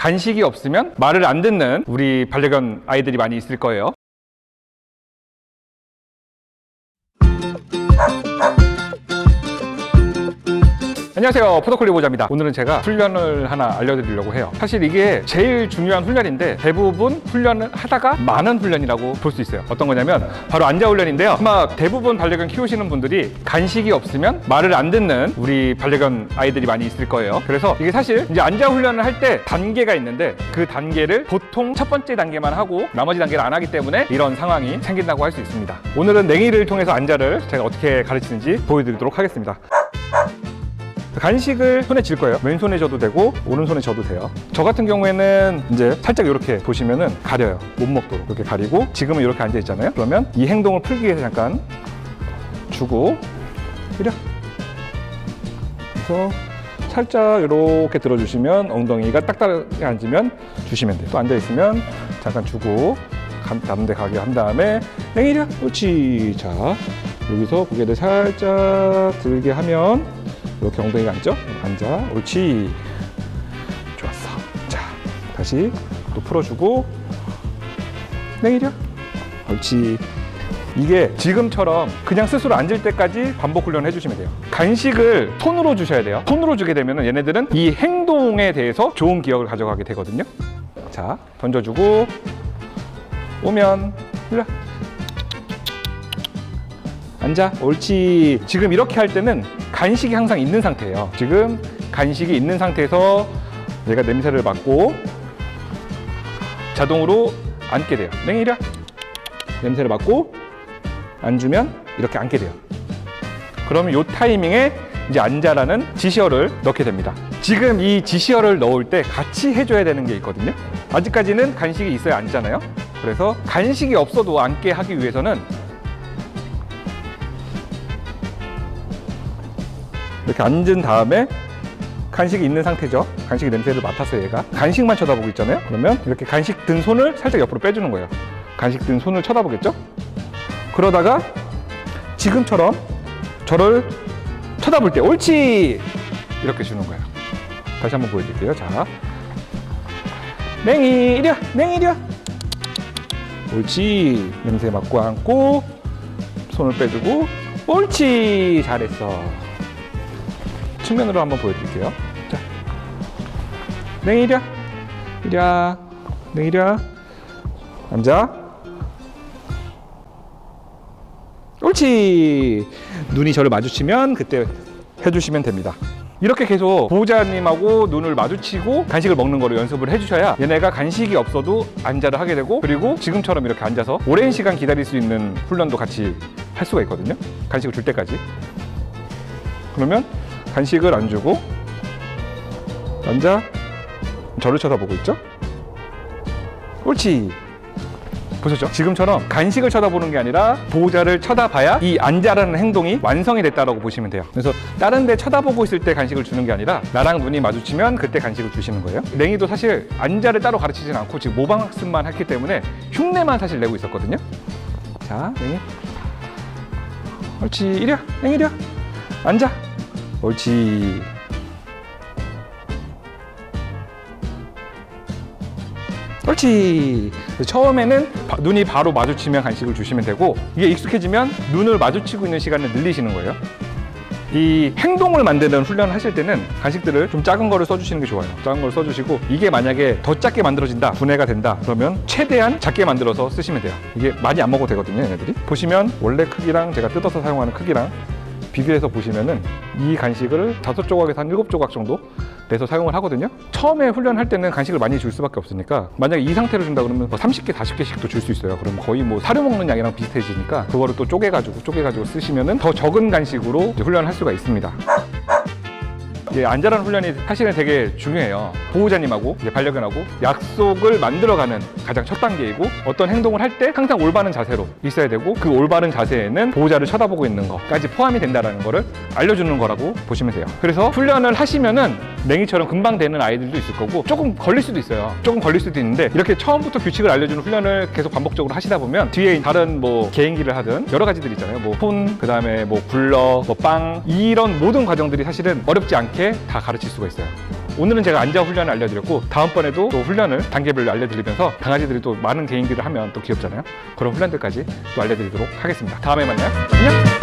간식이 없으면 말을 안 듣는 우리 반려견 아이들이 많이 있을 거예요. 안녕하세요, 포도콜리 보호자입니다. 오늘은 제가 훈련을 하나 알려드리려고 해요. 사실 이게 제일 중요한 훈련인데 대부분 훈련을 하다가 많은 훈련이라고 볼 수 있어요. 어떤 거냐면 바로 앉아 훈련인데요. 아마 대부분 반려견 키우시는 분들이 간식이 없으면 말을 안 듣는 우리 반려견 아이들이 많이 있을 거예요. 그래서 이게 사실 이제 앉아 훈련을 할 때 단계가 있는데 그 단계를 보통 첫 번째 단계만 하고 나머지 단계를 안 하기 때문에 이런 상황이 생긴다고 할 수 있습니다. 오늘은 냉이를 통해서 앉아를 제가 어떻게 가르치는지 보여드리도록 하겠습니다. 간식을 손에 쥘 거예요. 왼손에 져도 되고 오른손에 져도 돼요. 저 같은 경우에는 이제 살짝 이렇게 보시면은 가려요. 못 먹도록 이렇게 가리고, 지금은 이렇게 앉아 있잖아요. 그러면 이 행동을 풀기 위해서 잠깐 주고 이래. 그래서 살짝 이렇게 들어주시면 엉덩이가 딱딱하게 앉으면 주시면 돼요. 또 앉아 있으면 잠깐 주고 다른 데 가게 한 다음에 냉이랴. 그렇지. 자, 여기서 고개를 살짝 들게 하면 이렇게 엉덩이가 앉죠? 앉아. 옳지. 좋았어. 자, 다시 또 풀어주고 냉이랴. 옳지. 이게 지금처럼 그냥 스스로 앉을 때까지 반복 훈련을 해주시면 돼요. 간식을 손으로 주셔야 돼요. 손으로 주게 되면 얘네들은 이 행동에 대해서 좋은 기억을 가져가게 되거든요. 자, 던져주고 오면 일로 앉아. 옳지. 지금 이렇게 할 때는 간식이 항상 있는 상태예요. 지금 간식이 있는 상태에서 얘가 냄새를 맡고 자동으로 앉게 돼요. 냉이랴. 냄새를 맡고 앉으면 이렇게 앉게 돼요. 그러면 이 타이밍에 이제 앉아라는 지시어를 넣게 됩니다. 지금 이 지시어를 넣을 때 같이 해줘야 되는 게 있거든요. 아직까지는 간식이 있어야 앉잖아요. 그래서 간식이 없어도 앉게 하기 위해서는 이렇게 앉은 다음에 간식이 있는 상태죠. 간식 냄새를 맡았어요. 얘가 간식만 쳐다보고 있잖아요. 그러면 이렇게 간식 든 손을 살짝 옆으로 빼주는 거예요. 간식 든 손을 쳐다보겠죠. 그러다가 지금처럼 저를 쳐다볼 때 옳지. 이렇게 주는 거예요. 다시 한번 보여드릴게요. 자, 냉이 이리와. 냉이 이리와. 옳지. 냄새 맡고 앉고 손을 빼주고 옳지. 잘했어. 측면으로 한번 보여드릴게요. 자, 냉이 이리와. 이리와. 냉이 이리와. 앉아. 옳지. 눈이 저를 마주치면 그때 해주시면 됩니다. 이렇게 계속 보호자님하고 눈을 마주치고 간식을 먹는 거를 연습을 해주셔야 얘네가 간식이 없어도 앉아를 하게 되고, 그리고 지금처럼 이렇게 앉아서 오랜 시간 기다릴 수 있는 훈련도 같이 할 수가 있거든요. 간식을 줄 때까지. 그러면 간식을 안 주고 앉아. 저를 쳐다보고 있죠? 옳지. 보셨죠? 지금처럼 간식을 쳐다보는 게 아니라 보호자를 쳐다봐야 이 앉아라는 행동이 완성이 됐다고 보시면 돼요. 그래서 다른 데 쳐다보고 있을 때 간식을 주는 게 아니라 나랑 눈이 마주치면 그때 간식을 주시는 거예요. 냉이도 사실 앉아를 따로 가르치진 않고 지금 모방학습만 했기 때문에 흉내만 사실 내고 있었거든요. 자, 냉이. 옳지. 이리와. 냉이 이리와. 앉아. 옳지. 옳지. 처음에는 눈이 바로 마주치면 간식을 주시면 되고, 이게 익숙해지면 눈을 마주치고 있는 시간을 늘리시는 거예요. 이 행동을 만드는 훈련을 하실 때는 간식들을 좀 작은 거를 써주시는 게 좋아요. 작은 걸 써주시고, 이게 만약에 더 작게 만들어진다, 분해가 된다, 그러면 최대한 작게 만들어서 쓰시면 돼요. 이게 많이 안 먹어도 되거든요, 얘네들이. 보시면 원래 크기랑 제가 뜯어서 사용하는 크기랑 비교해서 보시면은 이 간식을 5조각에서 한 7조각 정도 내서 사용을 하거든요. 처음에 훈련할 때는 간식을 많이 줄 수밖에 없으니까, 만약에 이 상태로 준다 그러면 30개, 40개씩도 줄 수 있어요. 그럼 거의 뭐 사료 먹는 양이랑 비슷해지니까 그거를 또 쪼개가지고 쓰시면은 더 적은 간식으로 이제 훈련을 할 수가 있습니다. 앉아라는 훈련이 사실은 되게 중요해요. 보호자님하고 이제 반려견하고 약속을 만들어가는 가장 첫 단계이고, 어떤 행동을 할 때 항상 올바른 자세로 있어야 되고, 그 올바른 자세에는 보호자를 쳐다보고 있는 것까지 포함이 된다는 거를 알려주는 거라고 보시면 돼요. 그래서 훈련을 하시면은 냉이처럼 금방 되는 아이들도 있을 거고, 조금 걸릴 수도 있어요. 조금 걸릴 수도 있는데, 이렇게 처음부터 규칙을 알려주는 훈련을 계속 반복적으로 하시다 보면 뒤에 다른 뭐 개인기를 하든 여러 가지들 있잖아요. 뭐 폰, 그 다음에 뭐 굴러, 뭐 빵, 이런 모든 과정들이 사실은 어렵지 않게 이렇게 다 가르칠 수가 있어요. 오늘은 제가 앉아 훈련을 알려드렸고 다음번에도 또 훈련을 단계별로 알려드리면서 강아지들이 또 많은 개인기를 하면 또 귀엽잖아요. 그런 훈련들까지 또 알려드리도록 하겠습니다. 다음에 만나요. 안녕!